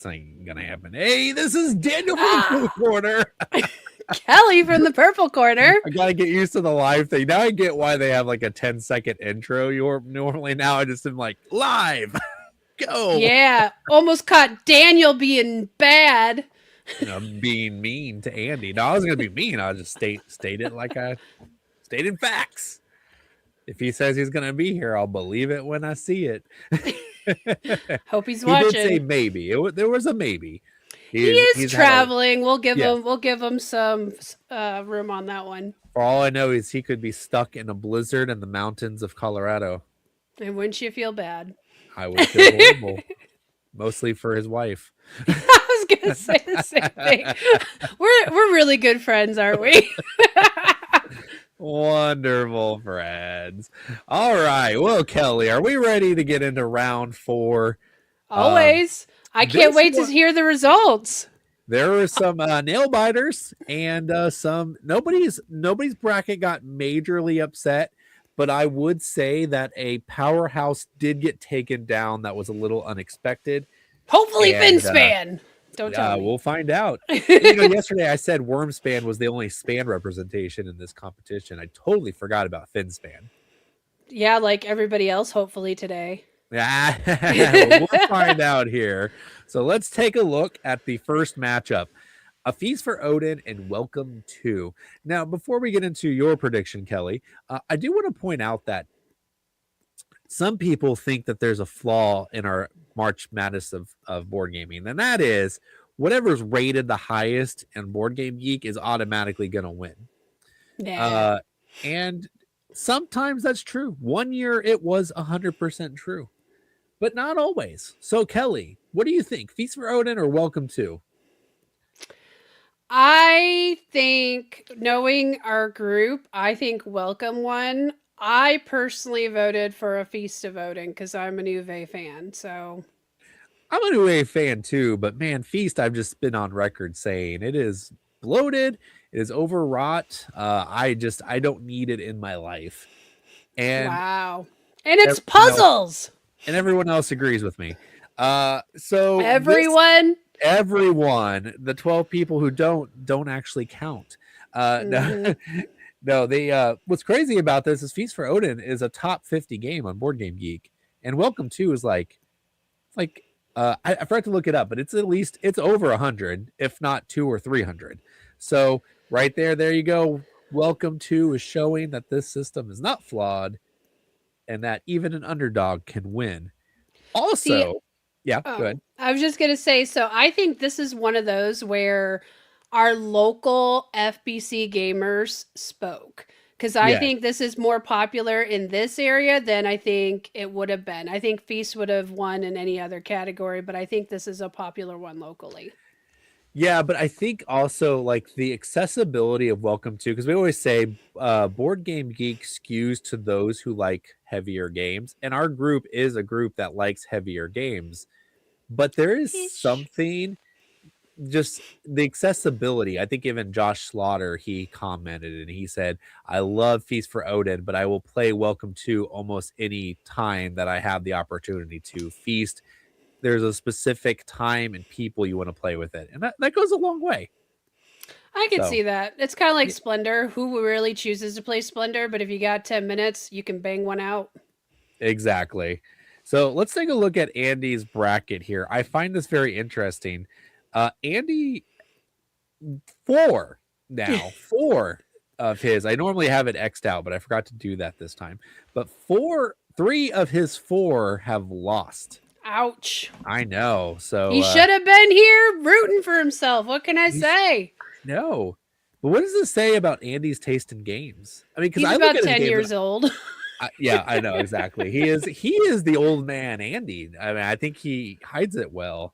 ain't gonna happen. Hey, this is Daniel from the Blue Ah, Corner. Kelly from the purple corner. I gotta get used to the live thing. Now I get why they have like a 10-second intro. You're normally now I just am like live. Go. Yeah, almost caught Daniel being bad. Being mean to Andy. No, I was gonna be mean. I'll just state it like I stated facts. If he says he's gonna be here, I'll believe it when I see it. Hope he's He watching. did say maybe. There was a maybe. He is he's traveling. We'll give Yes. him. We'll give him some room on that one. For all I know, is he could be stuck in a blizzard in the mountains of Colorado. And wouldn't you feel bad? I would feel horrible, mostly for his wife. I was gonna say the same thing. We're really good friends, aren't we? Wonderful friends. All right. Well, Kelly, are we ready to get into round 4? Always. I can't wait to hear the results. There were some nail biters and some nobody's bracket got majorly upset, but I would say that a powerhouse did get taken down that was a little unexpected. Hopefully, Finspan. Don't tell me. We'll find out. Yesterday I said Wormspan was the only span representation in this competition. I totally forgot about Finspan. Yeah, like everybody else, hopefully today. We'll find out here. So let's take a look at the first matchup. A Feast for Odin and Welcome to. Now, before we get into your prediction, Kelly, I do want to point out that some people think that there's a flaw in our March Madness of board gaming, and that is whatever's rated the highest in Board Game Geek is automatically going to win. Yeah. And sometimes that's true. One year it was 100% true, but not always. So, Kelly, what do you think? Feast for Odin or Welcome to? I think, knowing our group, I think Welcome won. I personally voted for A Feast of Odin because I'm a Nuve fan. So I'm a Nuve fan too, but man, Feast, I've just been on record saying it is bloated, it is overwrought. I don't need it in my life. And wow. And it's puzzles. And everyone else agrees with me. So everyone, the 12 people who don't actually count. No, they what's crazy about this is Feast for Odin is a top 50 game on Board Game Geek, and Welcome to is like I forgot to look it up, but it's over 100, if not 200 or 300. So right there you go. Welcome to is showing that this system is not flawed, and that even an underdog can win. Also, go ahead. I was just gonna say, so I think this is one of those where our local FBC gamers spoke, because I think this is more popular in this area than I think it would have been. I think Feast would have won in any other category, but I think this is a popular one locally. Yeah, but I think also like the accessibility of Welcome to, because we always say Board Game Geek skews to those who like heavier games, and our group is a group that likes heavier games, but there is something, just the accessibility. I think even Josh Slaughter, he commented and he said, I love Feast for Odin, but I will play Welcome to almost any time that I have the opportunity to. Feast, there's a specific time and people you want to play with it, and that goes a long way. I can see that. It's kind of like Splendor. Who really chooses to play Splendor? But if you got 10 minutes, you can bang one out. Exactly. So let's take a look at Andy's bracket here. I find this very interesting. Andy, 4 of his. I normally have it X'd out, but I forgot to do that this time. But 3 of his 4 have lost. Ouch. I know. So he should have been here rooting for himself. What can I say? No. But what does this say about Andy's taste in games? I mean, because he's about 10 years old. Yeah, I know, exactly. He is the old man Andy. I mean, I think he hides it well.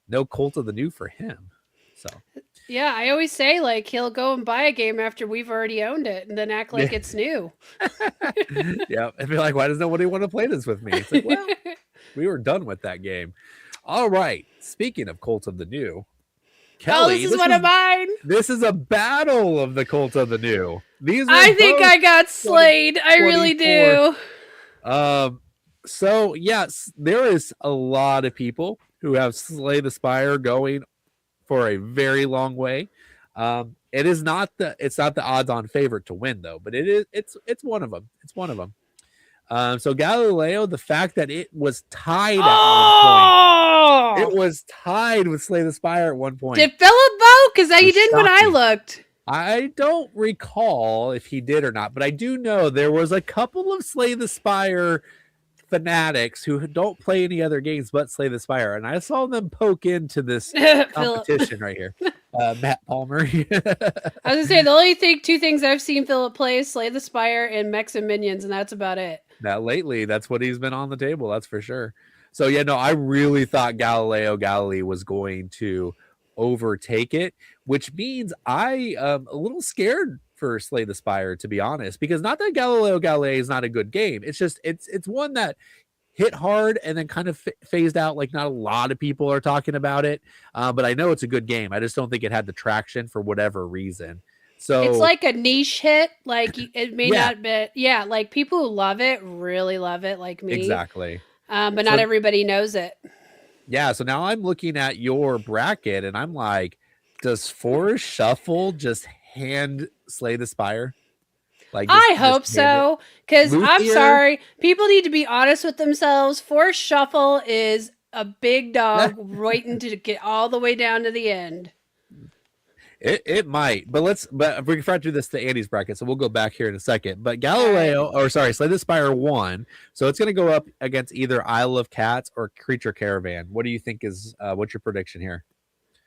No Cult of the New for him. So yeah, I always say like he'll go and buy a game after we've already owned it and then act like it's new. Yeah, and be like, why does nobody want to play this with me? It's like, well, we were done with that game. All right. Speaking of Cult of the New, Kelly, this is one of mine. This is a battle of the Cult of the New. I think I got slayed. I really do. So yes, there is a lot of people who have Slay the Spire going for a very long way. It's not the odds-on favorite to win though, but it's one of them. It's one of them. So Galileo, the fact that it was tied at one point, it was tied with Slay the Spire at one point. Did Philip vote? Because he didn't when I looked. I don't recall if he did or not, but I do know there was a couple of Slay the Spire fanatics who don't play any other games but Slay the Spire, and I saw them poke into this competition right here. Matt Palmer. I was gonna say the only two things I've seen Philip play is Slay the Spire and Mechs and Minions, and that's about it. That lately, that's what he's been on the table. That's for sure. So yeah, no, I really thought Galileo Galilei was going to overtake it, which means I am a little scared for Slay the Spire, to be honest, because not that Galileo Galilei is not a good game. It's just it's one that hit hard and then kind of phased out. Like not a lot of people are talking about it, but I know it's a good game. I just don't think it had the traction for whatever reason. So it's like a niche hit. Like it may not be. Yeah, like people who love it really love it, like me. Exactly. But not everybody knows it. Yeah. So now I'm looking at your bracket and I'm like, does Forest Shuffle just hand Slay the Spire? Like I hope so, because I'm sorry, people need to be honest with themselves. Forest Shuffle is a big dog waiting to get all the way down to the end. It might, but we can try to do this to Andy's bracket, so we'll go back here in a second. But Galileo, or sorry, Slay the Spire won, so it's going to go up against either Isle of Cats or Creature Caravan. What do you think is what's your prediction here?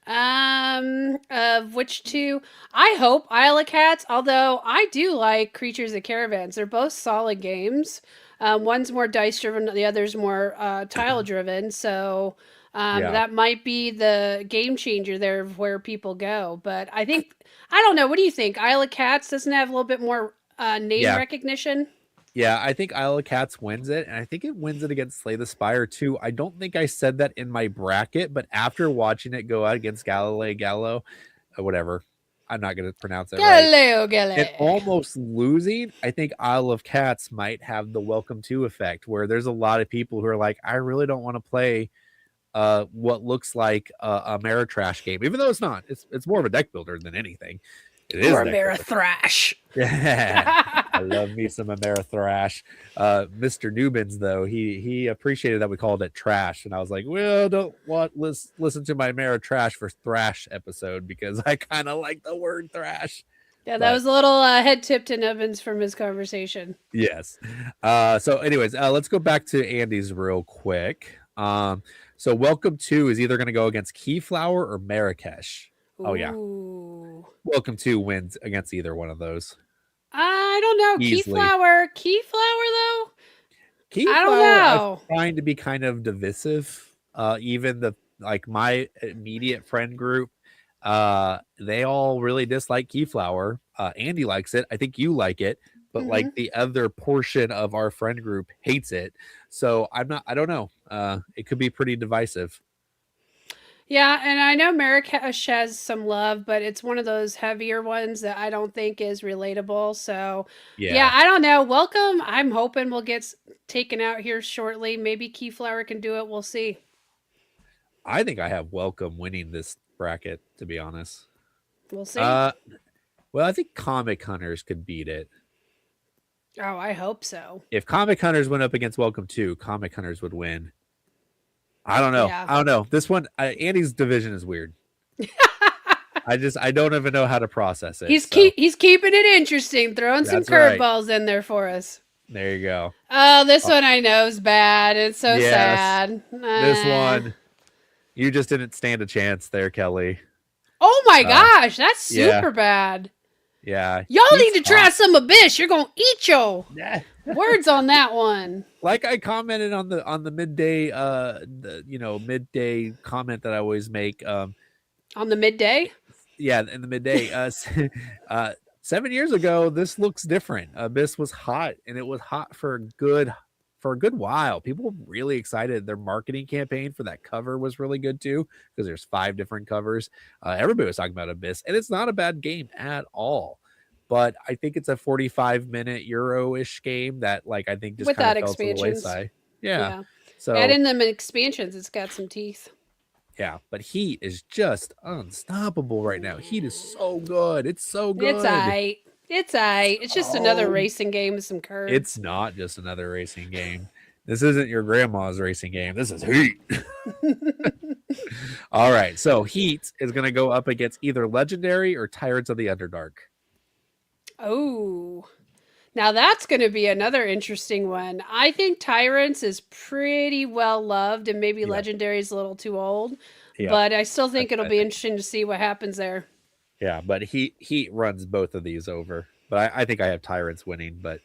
Of which two? I hope Isle of Cats, although I do like Creatures of Caravans. They're both solid games. One's more dice driven, the other's more tile driven. So that might be the game changer there of where people go. But I don't know. What do you think? Isle of Cats doesn't have a little bit more name recognition? Yeah, I think Isle of Cats wins it, and I think it wins it against Slay the Spire too. I don't think I said that in my bracket, but after watching it go out against Galileo, whatever, I'm not going to pronounce it right. And almost losing, I think Isle of Cats might have the Welcome to effect, where there's a lot of people who are like, I really don't want to play what looks like a Ameritrash game, even though it's not. It's more of a deck builder than anything. It is Amerithrash. Yeah, I love me some Amerithrash. Mr. Newbins, though, he appreciated that we called it trash, and I was like, well, don't listen to my Ameritrash for thrash episode because I kind of like the word thrash. Yeah, that was a little head tip to Newbins from his conversation. Yes. So, anyways, let's go back to Andy's real quick. So, Welcome to is either going to go against Keyflower or Marrakesh. Oh yeah. Welcome to wins against either one of those. I don't know. Easily. Keyflower though. Keyflower, I don't know. I'm trying to be kind of divisive. Even my immediate friend group, they all really dislike Keyflower. Andy likes it. I think you like it, but like the other portion of our friend group hates it. So I don't know. It could be pretty divisive. Yeah, and I know Marrakesh has some love, but it's one of those heavier ones that I don't think is relatable. So, yeah, I don't know. Welcome. I'm hoping we'll get taken out here shortly. Maybe Keyflower can do it. We'll see. I think I have Welcome winning this bracket, to be honest. We'll see. Well, I think Comic Hunters could beat it. Oh, I hope so. If Comic Hunters went up against Welcome 2, Comic Hunters would win. I don't know. Yeah. I don't know. This one, Andy's division is weird. I don't even know how to process it. He's keeping it interesting, throwing some curveballs in there for us. There you go. Oh, this one I know is bad. It's so sad. This one, you just didn't stand a chance there, Kelly. Oh my gosh, that's super bad. Yeah. Y'all need to try some Abyss. You're gonna eat yo. Words on that one. Like I commented on the midday midday comment that I always make on the midday. Yeah, in the midday. 7 years ago, this looks different. Abyss was hot, and it was hot for a good while. People were really excited. Their marketing campaign for that cover was really good too, because there's 5 different covers. Everybody was talking about Abyss, and it's not a bad game at all. But I think it's a 45-minute Euro-ish game that, like, I think just kind of fell to the wayside. Yeah. So add in them expansions. It's got some teeth. Yeah, but Heat is just unstoppable right now. Heat is so good. It's so It's good. aight. It's aight. It's just another Oh, racing game with some it's curves. not just another racing game. This isn't your grandma's racing game. This is Heat. All right. So Heat is going to go up against either Legendary or Tyrants of the Underdark. Oh. Now that's going to be another interesting one. I think Tyrants is pretty well loved and maybe Yeah. Legendary is a little too old, Yeah. but I still think it'll I be think. interesting to see what happens there. Yeah. But Heat runs both of these over. But I think I have Tyrants winning, but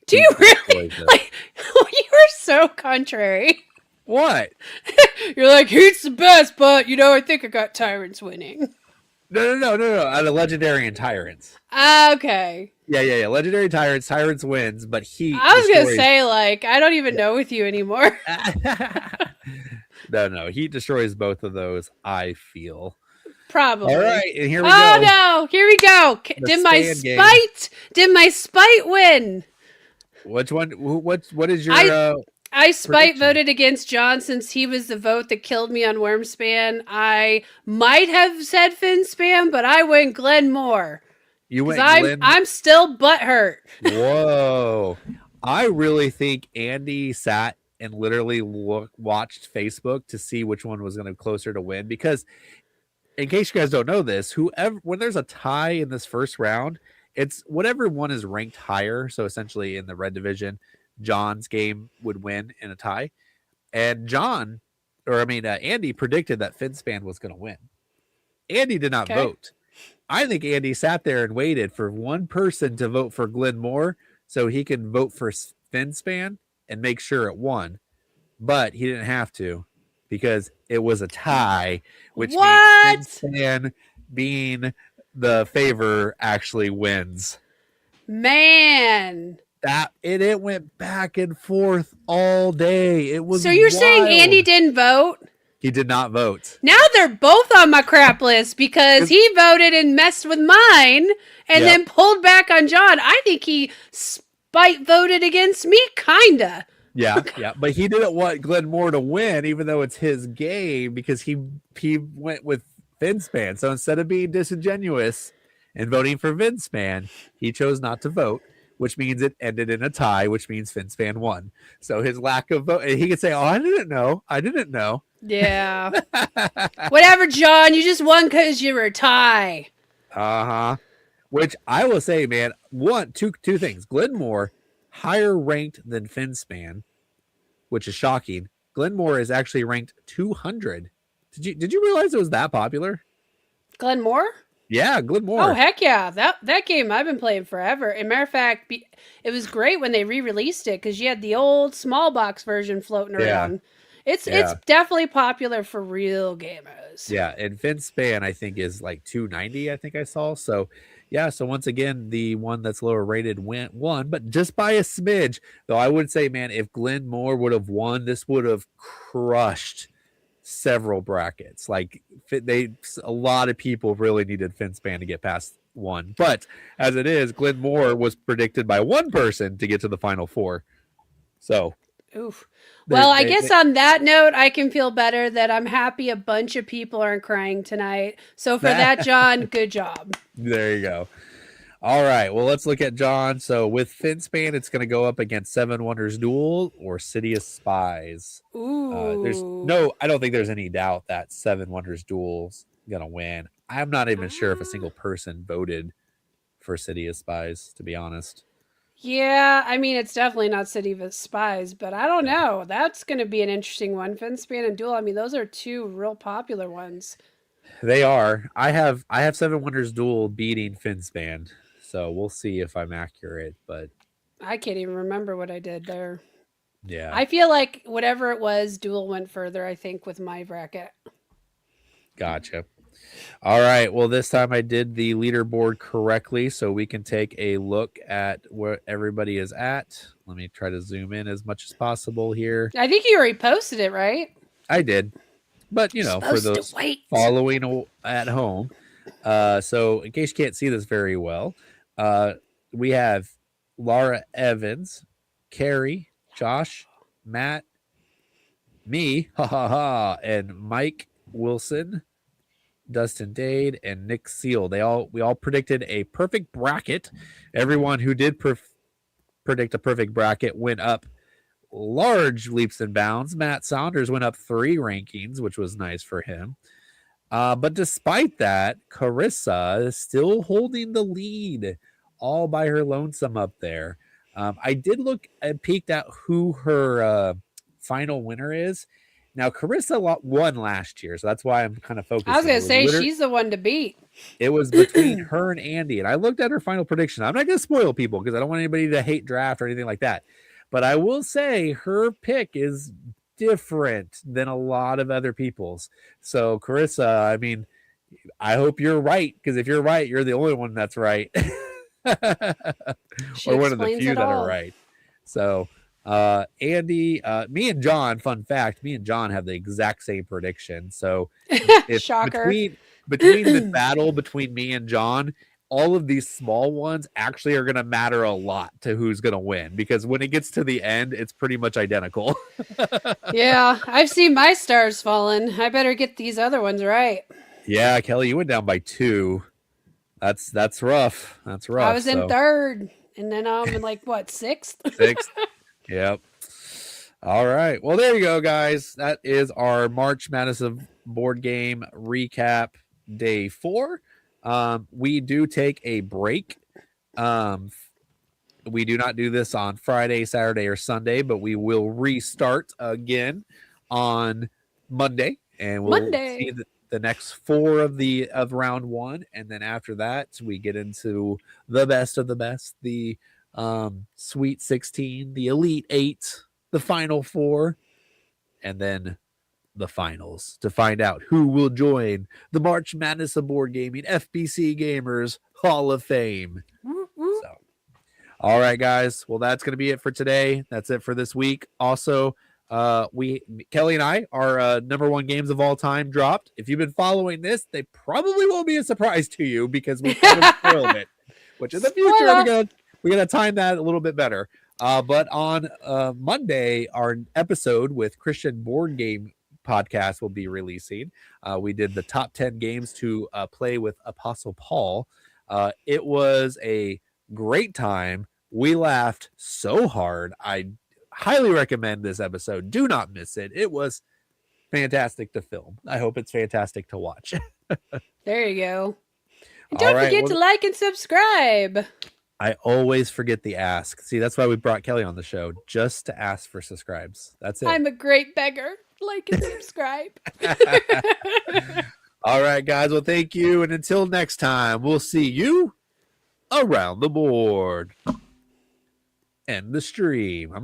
Do you Heat really? destroys it. Like, you are so contrary. What? You're like, Heat's the best, but I think I got Tyrants winning. No. Out of Legendary and Tyrants. Okay. Yeah. Legendary Tyrants. Tyrants wins, but Heat I was going to destroys. say, like, I don't even know with you anymore. No. Heat destroys both of those, I feel. Probably. All right, and here we Oh, go. no. Here we go. Did my stand game. spite? Did my spite win? Which one? What is your? I spite prediction? voted against John since he was the vote that killed me on Wormspan. I might have said Finspan, but I went Glenn Moore. You went Because I'm still butthurt. Whoa! I really think Andy sat and literally watched Facebook to see which one was going to closer to win. Because, in case you guys don't know this, when there's a tie in this first round, it's whatever one is ranked higher. So essentially, in the red division, John's game would win in a tie, and Andy predicted that Finspan was going to win. Andy did not vote. I think Andy sat there and waited for one person to vote for Glenn Moore so he can vote for Finspan and make sure it won. But he didn't have to because it was a tie, which means Finspan being the favor actually wins. Man. It went back and forth all day. It was So you're wild. saying Andy didn't vote? He did not vote. Now they're both on my crap list because he voted and messed with mine and then pulled back on John. I think he spite voted against me, kinda. Yeah. But he didn't want Glenn Moore to win, even though it's his game, because he went with Finspan. So instead of being disingenuous and voting for Finspan, he chose not to vote, which means it ended in a tie, which means Finspan won. So his lack of vote, he could say, "Oh, I didn't know." Yeah. Whatever, John. You just won because you were a tie. Which I will say, man, two things. Glenn Moore, higher ranked than Finspan, which is shocking. Glenn Moore is actually ranked 200. Did you realize it was that popular? Glenn Moore? Yeah, Glenn Moore. Oh, heck yeah. That game I've been playing forever. As a matter of fact, it was great when they re-released it because you had the old small box version floating around. It's definitely popular for real gamers. Yeah, and Finspan I think is like 290. I think I saw. So yeah, so once again, the one that's lower rated won, but just by a smidge. Though I would say, man, if Glenn Moore would have won, this would have crushed several brackets. Like a lot of people really needed Finspan to get past one, but as it is, Glenn Moore was predicted by one person to get to the final four. So. Oof. Well, I guess on that note, I can feel better that I'm happy a bunch of people aren't crying tonight. So for that, John, good job. There you go. All right. Well, let's look at John. So with Finspan, it's going to go up against Seven Wonders Duel or City of Spies. Ooh. I don't think there's any doubt that Seven Wonders Duel's going to win. I'm not even sure if a single person voted for City of Spies, to be honest. Yeah, I mean, it's definitely not City of Spies, but I don't know. That's going to be an interesting one. Finspan and Duel, I mean, those are two real popular ones. They are. I have Seven Wonders Duel beating Finspan, so we'll see if I'm accurate, but I can't even remember what I did there. Yeah. I feel like whatever it was, Duel went further, I think, with my bracket. Gotcha. All right. Well, this time I did the leaderboard correctly, so we can take a look at where everybody is at. Let me try to zoom in as much as possible here. I think you already posted it, right? I did. But, for those following at home. So in case you can't see this very well, we have Laura Evans, Carrie, Josh, Matt, me, ha ha ha, and Mike Wilson, Dustin Dade, and Nick Seal. We all predicted a perfect bracket. Everyone who did predict a perfect bracket went up large leaps and bounds. Matt Saunders went up 3 rankings, which was nice for him. But despite that, Carissa is still holding the lead all by her lonesome up there. I did look and peeked at who her final winner is. Now, Carissa won last year, so that's why I'm kind of focusing. I was going to say she's the one to beat. It was between her and Andy, and I looked at her final prediction. I'm not going to spoil people because I don't want anybody to hate draft or anything like that. But I will say her pick is different than a lot of other people's. So, Carissa, I mean, I hope you're right, because if you're right, you're the only one that's right. Or one of the few that are right. So, Andy, me and John, fun fact, me and John have the exact same prediction. So, if shocker. Between the battle between me and John, all of these small ones actually are going to matter a lot to who's going to win, because when it gets to the end, it's pretty much identical. Yeah, I've seen my stars fallen. I better get these other ones right. Yeah, Kelly, you went down by 2. That's rough. That's rough. I was in 3rd, and then I'm in like what, 6th? 6th. Yep. All right. Well, there you go, guys. That is our March Madness of board game recap day 4. We do take a break. We do not do this on Friday, Saturday, or Sunday, but we will restart again on Monday, and we'll see the next 4 of round 1, and then after that we get into the best of the best, the Sweet 16, the Elite 8, the Final 4, and then the finals to find out who will join the March Madness of Board Gaming FBC Gamers Hall of Fame. So, all right, guys. Well, that's going to be it for today. That's it for this week. Also, Kelly and I, our number 1 games of all time dropped. If you've been following this, they probably won't be a surprise to you because we kind of spoiled it, which in the future we're gonna time that a little bit better. But on Monday, our episode with Christian Board Game Podcast will be releasing. We did the top 10 games to play with Apostle Paul. It was a great time. We laughed so hard. I highly recommend this episode. Do not miss it. It was fantastic to film. I hope it's fantastic to watch. There you go. And don't forget to like and subscribe. I always forget the ask. See, that's why we brought Kelly on the show, just to ask for subscribes. That's it. I'm a great beggar. Like and subscribe. All right, guys. Well, thank you. And until next time, we'll see you around the board and the stream. I'm going to